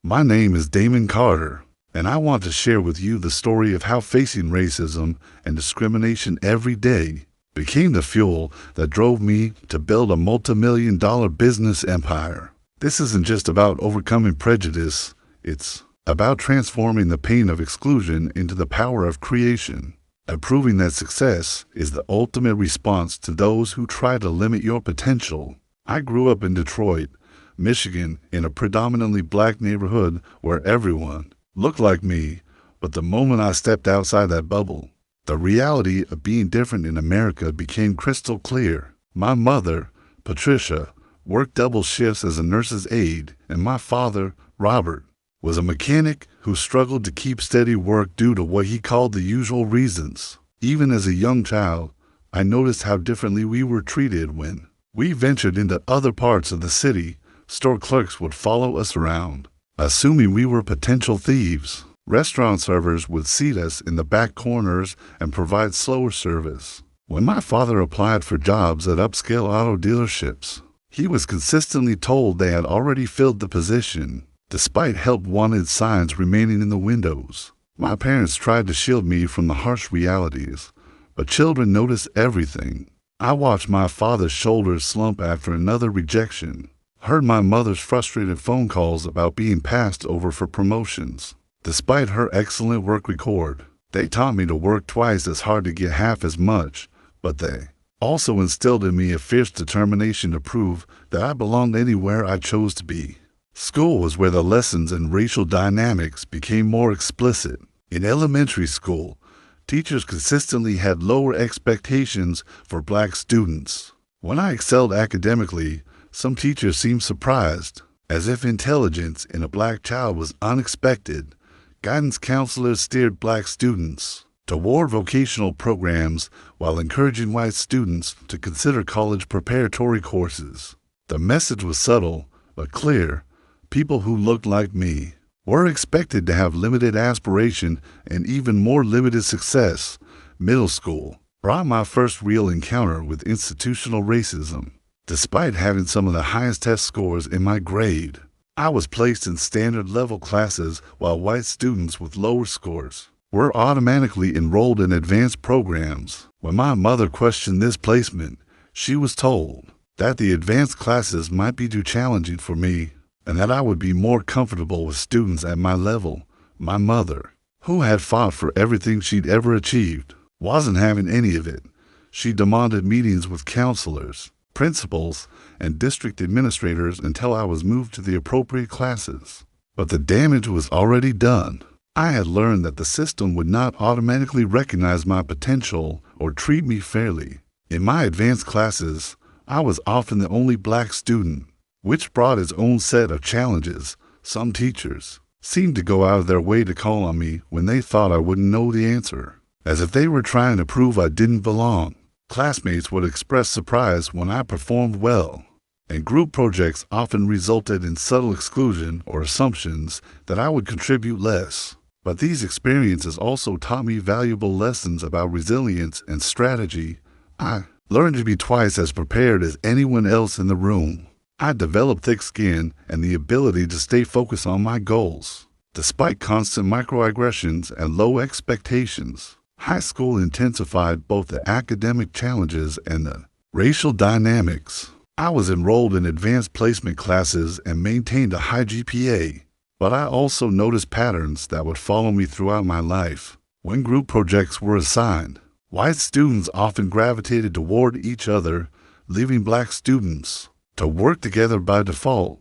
My name is Damon Carter, and I want to share with you the story of how facing racism and discrimination every day became the fuel that drove me to build a multi-million-dollar business empire. This isn't just about overcoming prejudice, it's about transforming the pain of exclusion into the power of creation, and proving that success is the ultimate response to those who try to limit your potential. I grew up in Detroit, Michigan, in a predominantly black neighborhood where everyone looked like me, but the moment I stepped outside that bubble, the reality of being different in America became crystal clear. My mother, Patricia, worked double shifts as a nurse's aide, and my father, Robert, was a mechanic who struggled to keep steady work due to what he called the usual reasons. Even as a young child, I noticed how differently we were treated when we ventured into other parts of the city. Store clerks would follow us around, assuming we were potential thieves. Restaurant servers would seat us in the back corners and provide slower service. When my father applied for jobs at upscale auto dealerships, he was consistently told they had already filled the position, despite help wanted signs remaining in the windows. My parents tried to shield me from the harsh realities, but children notice everything. I watched my father's shoulders slump after another rejection, heard my mother's frustrated phone calls about being passed over for promotions. Despite her excellent work record, they taught me to work twice as hard to get half as much, but they also instilled in me a fierce determination to prove that I belonged anywhere I chose to be. School was where the lessons in racial dynamics became more explicit. In elementary school, teachers consistently had lower expectations for black students. When I excelled academically, some teachers seemed surprised, as if intelligence in a black child was unexpected. Guidance counselors steered black students toward vocational programs while encouraging white students to consider college preparatory courses. The message was subtle but clear. People who looked like me were expected to have limited aspiration and even more limited success. Middle school brought my first real encounter with institutional racism. Despite having some of the highest test scores in my grade, I was placed in standard level classes while white students with lower scores were automatically enrolled in advanced programs. When my mother questioned this placement, she was told that the advanced classes might be too challenging for me and that I would be more comfortable with students at my level. My mother, who had fought for everything she'd ever achieved, wasn't having any of it. She demanded meetings with counselors, principals, and district administrators until I was moved to the appropriate classes. But the damage was already done. I had learned that the system would not automatically recognize my potential or treat me fairly. In my advanced classes, I was often the only black student, which brought its own set of challenges. Some teachers seemed to go out of their way to call on me when they thought I wouldn't know the answer, as if they were trying to prove I didn't belong. Classmates would express surprise when I performed well, and group projects often resulted in subtle exclusion or assumptions that I would contribute less. But these experiences also taught me valuable lessons about resilience and strategy. I learned to be twice as prepared as anyone else in the room. I developed thick skin and the ability to stay focused on my goals, despite constant microaggressions and low expectations. High school intensified both the academic challenges and the racial dynamics. I was enrolled in advanced placement classes and maintained a high GPA, but I also noticed patterns that would follow me throughout my life. When group projects were assigned, white students often gravitated toward each other, leaving black students to work together by default.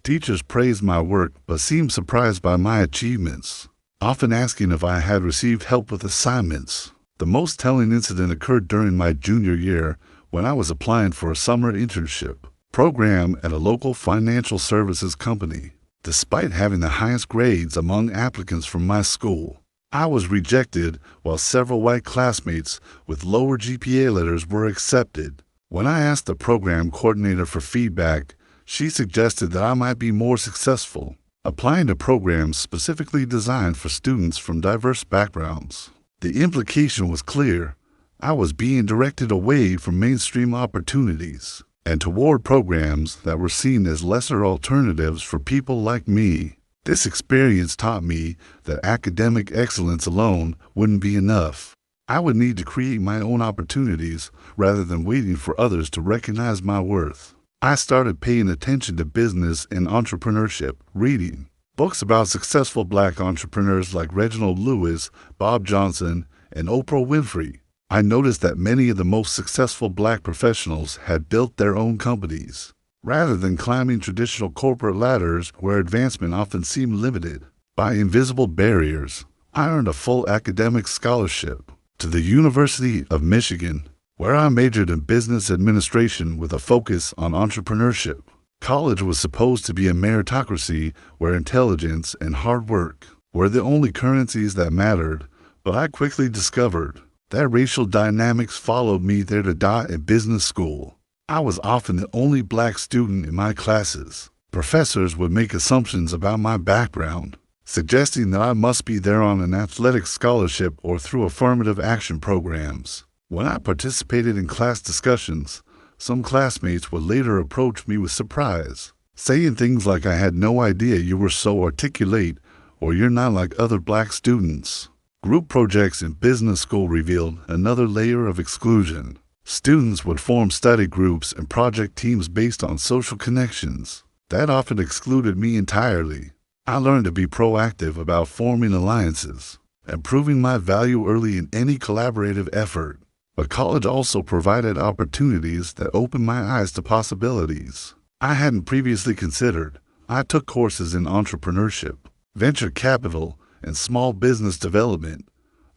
Teachers praised my work but seemed surprised by my achievements, often asking if I had received help with assignments. The most telling incident occurred during my junior year when I was applying for a summer internship program at a local financial services company. Despite having the highest grades among applicants from my school, I was rejected while several white classmates with lower GPA letters were accepted. When I asked the program coordinator for feedback, she suggested that I might be more successful applying to programs specifically designed for students from diverse backgrounds. The implication was clear. I was being directed away from mainstream opportunities and toward programs that were seen as lesser alternatives for people like me. This experience taught me that academic excellence alone wouldn't be enough. I would need to create my own opportunities rather than waiting for others to recognize my worth. I started paying attention to business and entrepreneurship, reading books about successful Black entrepreneurs like Reginald Lewis, Bob Johnson, and Oprah Winfrey. I noticed that many of the most successful Black professionals had built their own companies, rather than climbing traditional corporate ladders where advancement often seemed limited by invisible barriers. I earned a full academic scholarship to the University of Michigan, where I majored in business administration with a focus on entrepreneurship. College was supposed to be a meritocracy where intelligence and hard work were the only currencies that mattered, but I quickly discovered that racial dynamics followed me there to die at business school. I was often the only Black student in my classes. Professors would make assumptions about my background, suggesting that I must be there on an athletic scholarship or through affirmative action programs. When I participated in class discussions, some classmates would later approach me with surprise, saying things like, "I had no idea you were so articulate," or "You're not like other Black students." Group projects in business school revealed another layer of exclusion. Students would form study groups and project teams based on social connections. That often excluded me entirely. I learned to be proactive about forming alliances and proving my value early in any collaborative effort. But college also provided opportunities that opened my eyes to possibilities I hadn't previously considered. I took courses in entrepreneurship, venture capital, and small business development.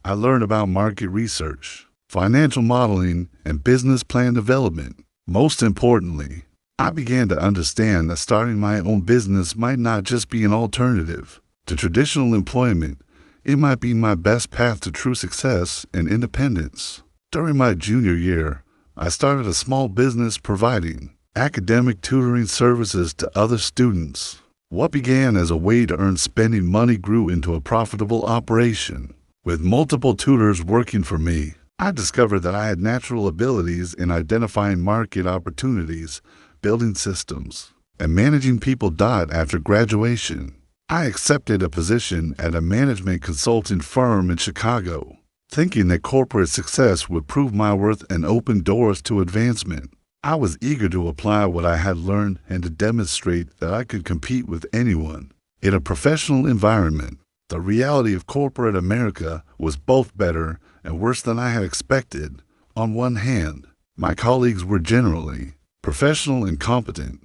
I learned about market research, financial modeling, and business plan development. Most importantly, I began to understand that starting my own business might not just be an alternative to traditional employment. It might be my best path to true success and independence. During my junior year, I started a small business providing academic tutoring services to other students. What began as a way to earn spending money grew into a profitable operation. With multiple tutors working for me, I discovered that I had natural abilities in identifying market opportunities, building systems, and managing people. After graduation, I accepted a position at a management consulting firm in Chicago, thinking that corporate success would prove my worth and open doors to advancement. I was eager to apply what I had learned and to demonstrate that I could compete with anyone in a professional environment. The reality of corporate America was both better and worse than I had expected. On one hand, my colleagues were generally professional and competent.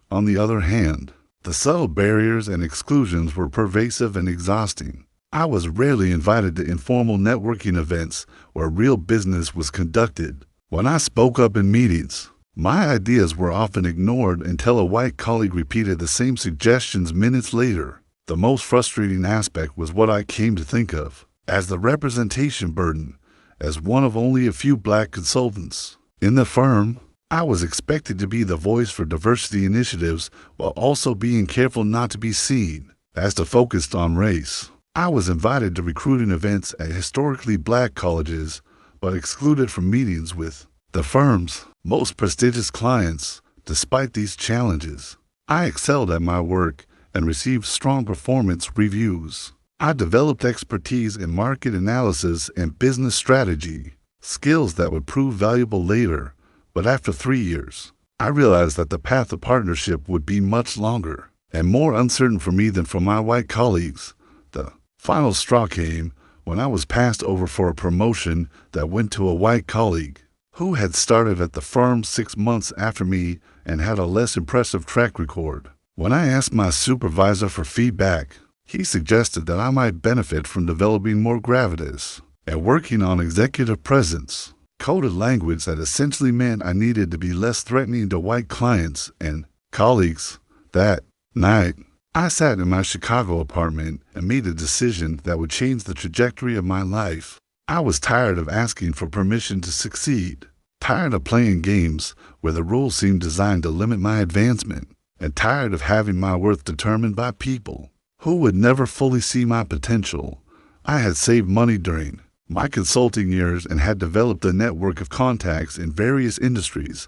On the other hand, the subtle barriers and exclusions were pervasive and exhausting. I was rarely invited to informal networking events where real business was conducted. When I spoke up in meetings, my ideas were often ignored until a white colleague repeated the same suggestions minutes later. The most frustrating aspect was what I came to think of as the representation burden. As one of only a few Black consultants in the firm, I was expected to be the voice for diversity initiatives while also being careful not to be seen as focused on race. I was invited to recruiting events at historically Black colleges, but excluded from meetings with the firm's most prestigious clients. Despite these challenges, I excelled at my work and received strong performance reviews. I developed expertise in market analysis and business strategy, skills that would prove valuable later. But after 3 years, I realized that the path of partnership would be much longer and more uncertain for me than for my white colleagues. The final straw came when I was passed over for a promotion that went to a white colleague who had started at the firm 6 months after me and had a less impressive track record. When I asked my supervisor for feedback, he suggested that I might benefit from developing more gravitas and working on executive presence, coded language that essentially meant I needed to be less threatening to white clients and colleagues. That night, I sat in my Chicago apartment and made a decision that would change the trajectory of my life. I was tired of asking for permission to succeed, tired of playing games where the rules seemed designed to limit my advancement, and tired of having my worth determined by people who would never fully see my potential. I had saved money during my consulting years and had developed a network of contacts in various industries.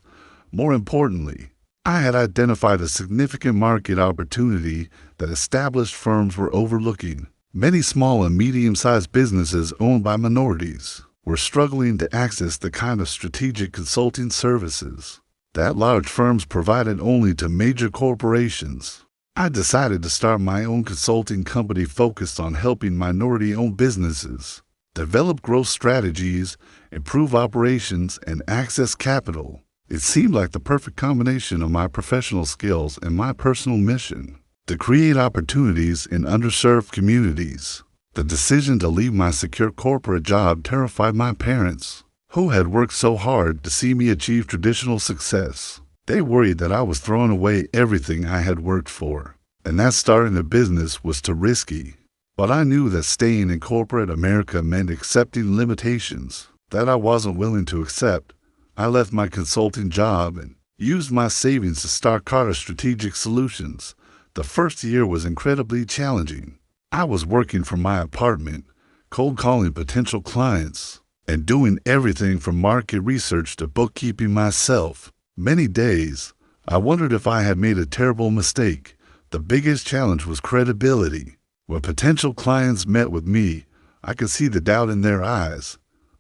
More importantly, I had identified a significant market opportunity that established firms were overlooking. Many small and medium-sized businesses owned by minorities were struggling to access the kind of strategic consulting services that large firms provided only to major corporations. I decided to start my own consulting company focused on helping minority-owned businesses develop growth strategies, improve operations, and access capital. It seemed like the perfect combination of my professional skills and my personal mission to create opportunities in underserved communities. The decision to leave my secure corporate job terrified my parents, who had worked so hard to see me achieve traditional success. They worried that I was throwing away everything I had worked for, and that starting a business was too risky. But I knew that staying in corporate America meant accepting limitations that I wasn't willing to accept. I left my consulting job and used my savings to start Carter Strategic Solutions. The first year was incredibly challenging. I was working from my apartment, cold calling potential clients, and doing everything from market research to bookkeeping myself. Many days, I wondered if I had made a terrible mistake. The biggest challenge was credibility. When potential clients met with me, I could see the doubt in their eyes.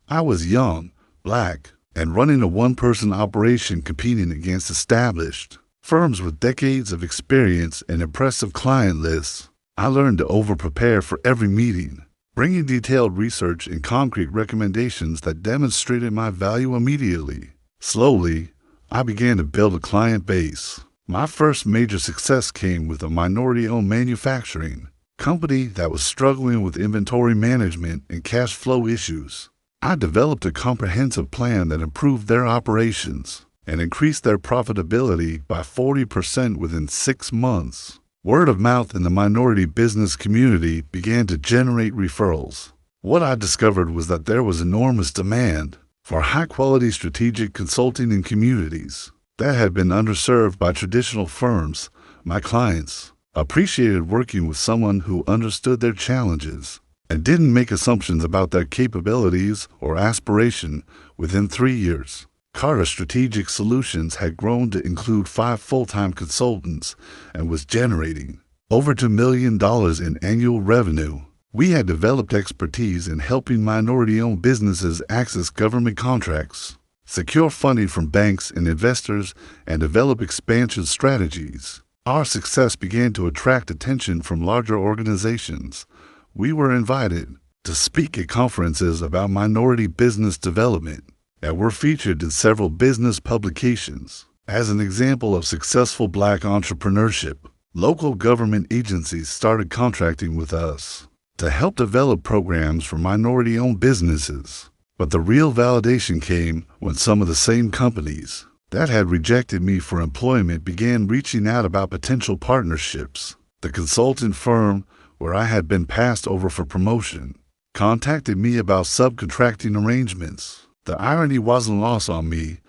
I was young, black, and running a one-person operation competing against established firms with decades of experience and impressive client lists. I learned to over-prepare for every meeting, bringing detailed research and concrete recommendations that demonstrated my value immediately. Slowly, I began to build a client base. My first major success came with a minority-owned manufacturing company that was struggling with inventory management and cash flow issues. I developed a comprehensive plan that improved their operations and increased their profitability by 40% within 6 months. Word of mouth in the minority business community began to generate referrals. What I discovered was that there was enormous demand for high-quality strategic consulting in communities that had been underserved by traditional firms. My clients appreciated working with someone who understood their challenges and didn't make assumptions about their capabilities or aspiration. Within 3 years, Carter Strategic Solutions had grown to include 5 full-time consultants and was generating over $2 million in annual revenue. We had developed expertise in helping minority-owned businesses access government contracts, secure funding from banks and investors, and develop expansion strategies. Our success began to attract attention from larger organizations. We were invited to speak at conferences about minority business development and were featured in several business publications. As an example of successful Black entrepreneurship, local government agencies started contracting with us to help develop programs for minority-owned businesses. But the real validation came when some of the same companies that had rejected me for employment began reaching out about potential partnerships. The consultant firm where I had been passed over for promotion contacted me about subcontracting arrangements. The irony wasn't lost on me.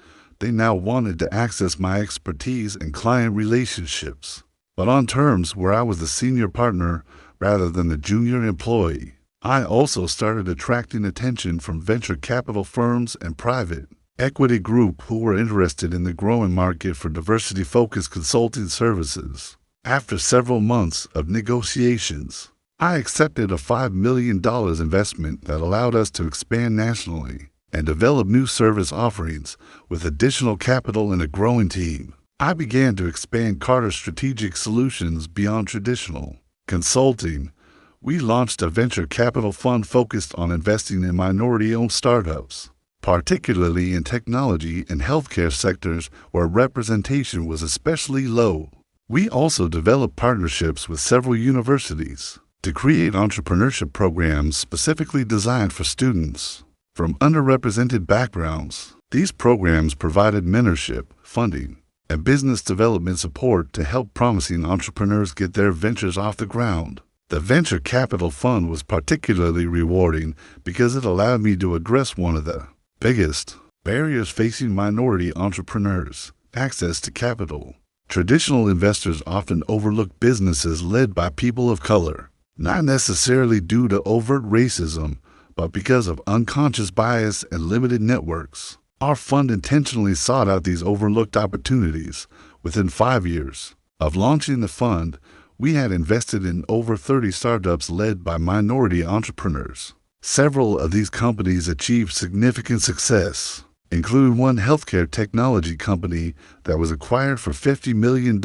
They now wanted to access my expertise and client relationships, but on terms where I was the senior partner rather than the junior employee. I also started attracting attention from venture capital firms and private equity group who were interested in the growing market for diversity-focused consulting services. After several months of negotiations, I accepted a $5 million investment that allowed us to expand nationally and develop new service offerings. With additional capital and a growing team, I began to expand Carter Strategic Solutions beyond traditional consulting. We launched a venture capital fund focused on investing in minority-owned startups, particularly in technology and healthcare sectors where representation was especially low. We also developed partnerships with several universities to create entrepreneurship programs specifically designed for students from underrepresented backgrounds. These programs provided mentorship, funding, and business development support to help promising entrepreneurs get their ventures off the ground. The venture capital fund was particularly rewarding because it allowed me to address one of the biggest barriers facing minority entrepreneurs: access to capital. Traditional investors often overlook businesses led by people of color, not necessarily due to overt racism, but because of unconscious bias and limited networks. Our fund intentionally sought out these overlooked opportunities. Within 5 years of launching the fund, we had invested in over 30 startups led by minority entrepreneurs. Several of these companies achieved significant success, including one healthcare technology company that was acquired for $50 million and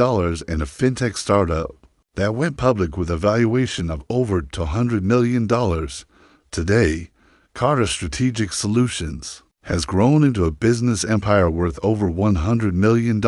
a fintech startup that went public with a valuation of over $200 million. Today, Carter Strategic Solutions has grown into a business empire worth over $100 million.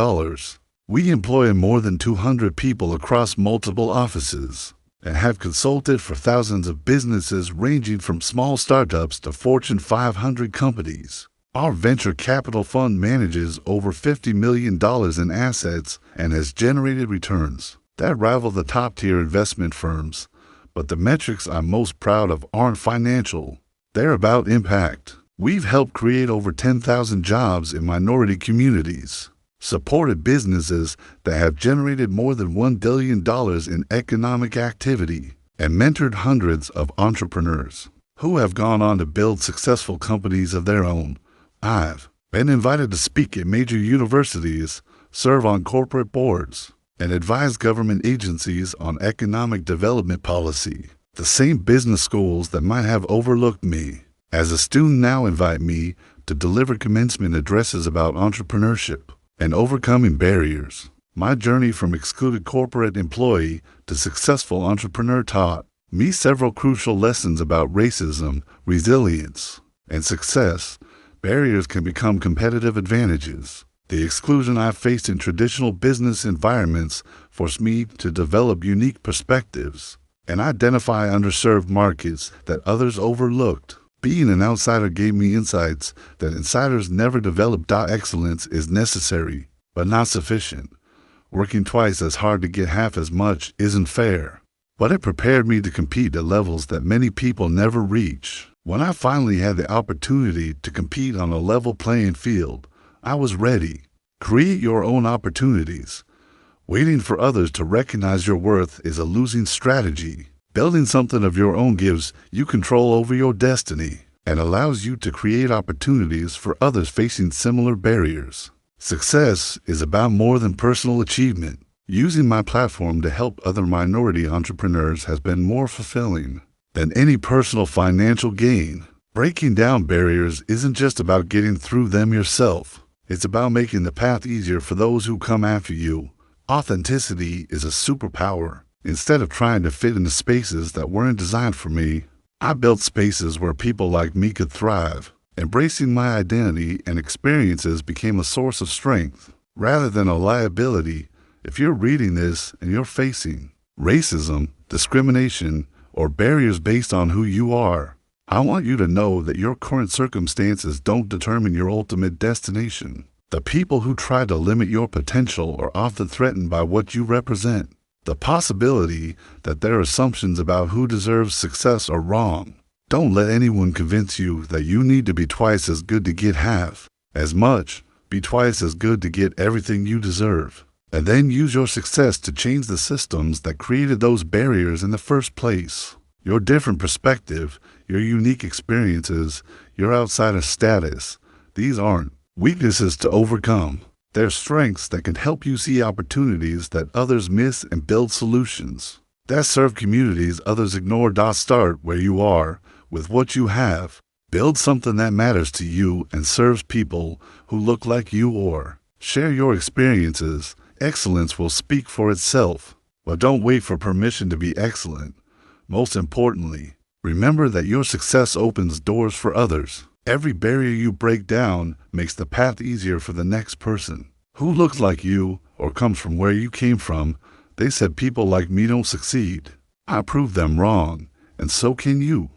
We employ more than 200 people across multiple offices and have consulted for thousands of businesses ranging from small startups to Fortune 500 companies. Our venture capital fund manages over $50 million in assets and has generated returns that rival the top-tier investment firms. But the metrics I'm most proud of aren't financial. They're about impact. We've helped create over 10,000 jobs in minority communities, supported businesses that have generated more than $1 billion in economic activity, and mentored hundreds of entrepreneurs who have gone on to build successful companies of their own. I've been invited to speak at major universities, serve on corporate boards, and advise government agencies on economic development policy. The same business schools that might have overlooked me as a student now invite me to deliver commencement addresses about entrepreneurship and overcoming barriers. My journey from excluded corporate employee to successful entrepreneur taught me several crucial lessons about racism, resilience, and success. Barriers can become competitive advantages. The exclusion I've faced in traditional business environments forced me to develop unique perspectives and identify underserved markets that others overlooked. Being an outsider gave me insights that insiders never develop. Excellence is necessary, but not sufficient. Working twice as hard to get half as much isn't fair. But it prepared me to compete at levels that many people never reach. When I finally had the opportunity to compete on a level playing field, I was ready. Create your own opportunities. Waiting for others to recognize your worth is a losing strategy. Building something of your own gives you control over your destiny and allows you to create opportunities for others facing similar barriers. Success is about more than personal achievement. Using my platform to help other minority entrepreneurs has been more fulfilling than any personal financial gain. Breaking down barriers isn't just about getting through them yourself. It's about making the path easier for those who come after you. Authenticity is a superpower. Instead of trying to fit into spaces that weren't designed for me, I built spaces where people like me could thrive. Embracing my identity and experiences became a source of strength rather than a liability. If you're reading this and you're facing racism, discrimination, or barriers based on who you are, I want you to know that your current circumstances don't determine your ultimate destination. The people who try to limit your potential are often threatened by what you represent. The possibility that their assumptions about who deserves success are wrong. Don't let anyone convince you that you need to be twice as good to get half as much. Be twice as good to get everything you deserve. And then use your success to change the systems that created those barriers in the first place. Your different perspective, your unique experiences, your outsider status, these aren't weaknesses to overcome. They're strengths that can help you see opportunities that others miss and build solutions that serve communities others ignore. Start where you are with what you have. Build something that matters to you and serves people who look like you, or share your experiences. Excellence will speak for itself, but don't wait for permission to be excellent. Most importantly, remember that your success opens doors for others. Every barrier you break down makes the path easier for the next person who looks like you or comes from where you came from. They said people like me don't succeed. I proved them wrong, and so can you.